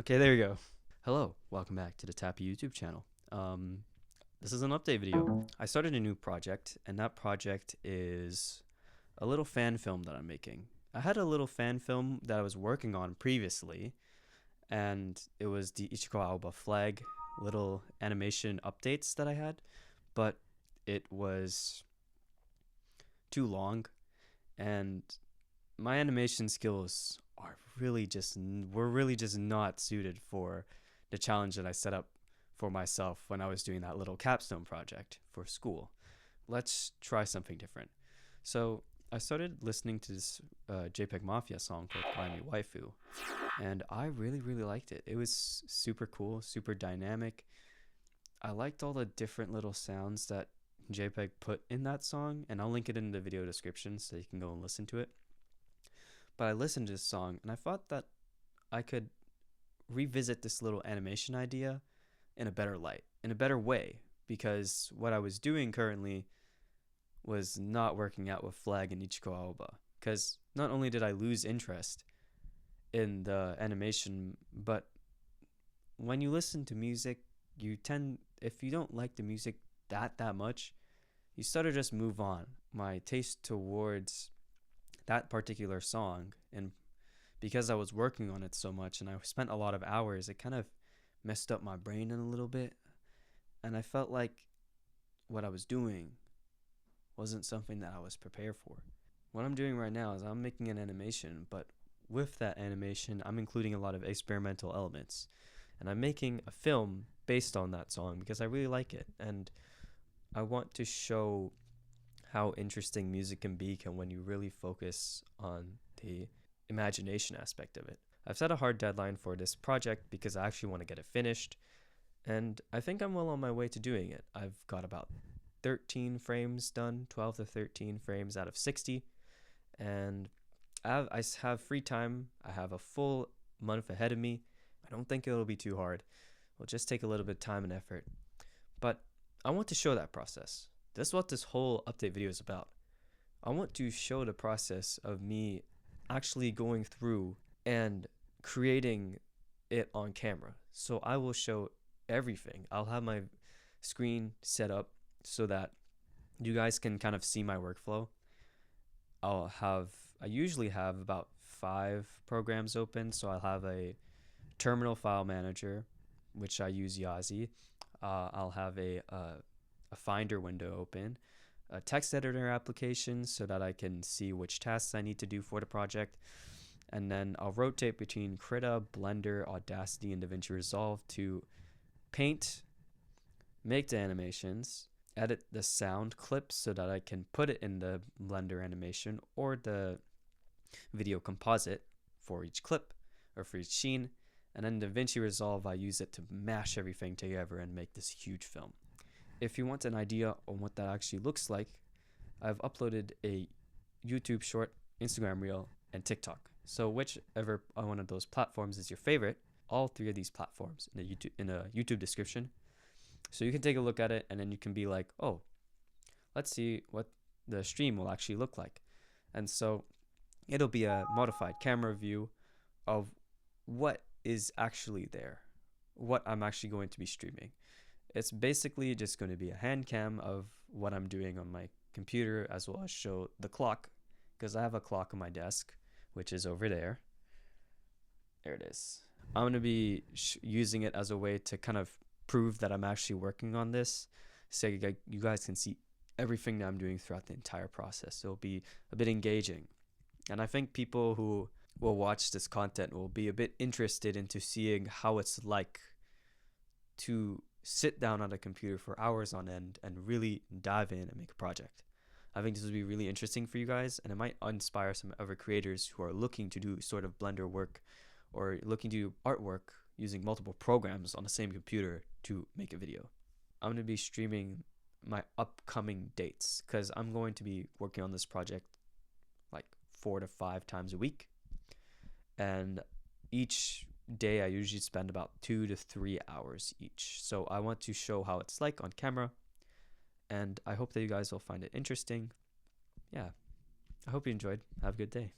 Okay, there you go. Hello, welcome back to the Tappy YouTube channel. This is an update video. I started a new project, and that project is a little fan film that I'm making. I had a little fan film that I was working on previously, and it was the Ichiko Aoba flag little animation updates that I had, but it was too long, and my animation skills were really just not suited for the challenge that I set up for myself when I was doing that little capstone project for school. Let's try something different. So I started listening to this JPEG Mafia song called Climb Me Waifu, and I really liked it. It was super cool, super dynamic. I liked all the different little sounds that JPEG put in that song, and I'll link it in the video description so you can go and listen to it. But I listened to this song and I thought that I could revisit this little animation idea in a better light, in a better way, because what I was doing currently was not working out with Flag and Ichiko Aoba. Because not only did I lose interest in the animation, but when you listen to music, if you don't like the music that much, you start to just move on. My taste towards that particular song, and because I was working on it so much and I spent a lot of hours, it kind of messed up my brain in a little bit, and I felt like what I was doing wasn't something that I was prepared for. What I'm doing right now is I'm making an animation, but with that animation I'm including a lot of experimental elements, and I'm making a film based on that song because I really like it, and I want to show how interesting music can be when you really focus on the imagination aspect of it. I've set a hard deadline for this project because I actually want to get it finished, and I think I'm well on my way to doing it. I've got about 13 frames done, 12 to 13 frames out of 60, and I have free time. I have a full month ahead of me. I don't think it'll be too hard. It'll just take a little bit of time and effort, but I want to show that process. That's what this whole update video is about. I want to show the process of me actually going through and creating it on camera. So I will show everything. I'll have my screen set up so that you guys can kind of see my workflow. I usually have about 5 programs open. So I'll have a terminal file manager, which I use Yazi. I'll have a Finder window open, a text editor application so that I can see which tasks I need to do for the project, and then I'll rotate between Krita, Blender, Audacity, and DaVinci Resolve to paint, make the animations, edit the sound clips so that I can put it in the Blender animation or the video composite for each clip or for each scene, and then DaVinci Resolve, I use it to mash everything together and make this huge film. If you want an idea on what that actually looks like, I've uploaded a YouTube short, Instagram reel, and TikTok. So whichever one of those platforms is your favorite, all 3 of these platforms in a YouTube description. So you can take a look at it and then you can be like, oh, let's see what the stream will actually look like. And so it'll be a modified camera view of what is actually there, what I'm actually going to be streaming. It's basically just going to be a hand cam of what I'm doing on my computer, as well as show the clock, because I have a clock on my desk, which is over there. There it is. I'm going to be using it as a way to kind of prove that I'm actually working on this, so you guys can see everything that I'm doing throughout the entire process. It'll be a bit engaging, and I think people who will watch this content will be a bit interested into seeing how it's like to sit down on a computer for hours on end and really dive in and make a project. I think this would be really interesting for you guys, and it might inspire some other creators who are looking to do sort of Blender work or looking to do artwork using multiple programs on the same computer to make a video. I'm going to be streaming my upcoming dates because I'm going to be working on this project like 4 to 5 times a week, and each day I usually spend about 2 to 3 hours each. So I want to show how it's like on camera, and I hope that you guys will find it interesting. Yeah, I hope you enjoyed. Have a good day.